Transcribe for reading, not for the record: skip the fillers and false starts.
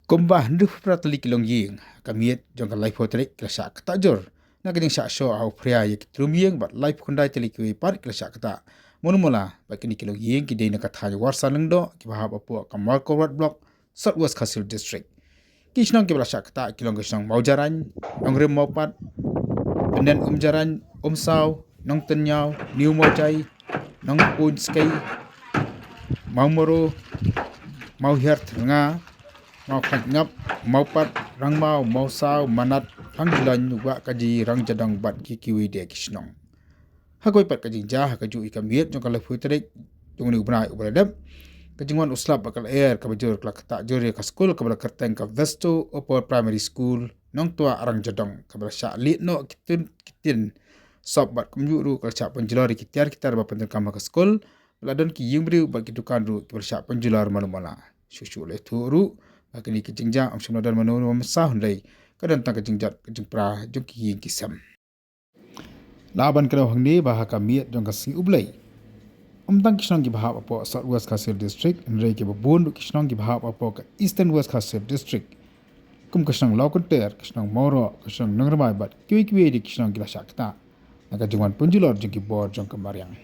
Kumbah nduh pratali kilong Īing kamiet jong kalai potrik kelasa kata jor na kajing syak show au Phria yek trum Īing bat live kundai tali kui par kelasa kata monumula bakini kilong Īing kidai na katha warsa lengdo ki bahab apu kamal korwat block Southwest Khasi district kisnong ki kelasa kata kilong kisnong maujaran nongrem maupat penden jaran saw nong tenyau new mojai nong pun skai maumoro mau hiar tengah mau khangap mau pat rang mau saw manat panggilan wa kaji rang jadang bat kikiwi de kisnong hagoi pat kaji ja hakaju ikamiet jong kala futrik jong ni ubnai ubradap kajingwan uslap bakal Lyer kabajur klak ta jore ka Skul kabala kerteng ka vesto upper primary school nong tua arang jadang kabala sya li no kitin sob bat kumjuru kal sya penjular kitar ba pentel kama ka Skul ladon ki yingbriu ba kidukan ru kabala sya penjular malumala susu le turu akini kijingja am sumna dan manu masah hundai kadan tang kijingjat kijingpra jong ki kisam laban kero hangni bah kamiet jong kasi ublai tang kisnong ki bahap apo Southwest Khasi district ndrei ki babun kisnong ki bahap apo ka Eastern West Khasi district kum kisnong laukunter kisnong moro kisnong nangramai bat kiwi di kisnong ki lasakta naga jungwan punjulor jong ki bor jong kemariang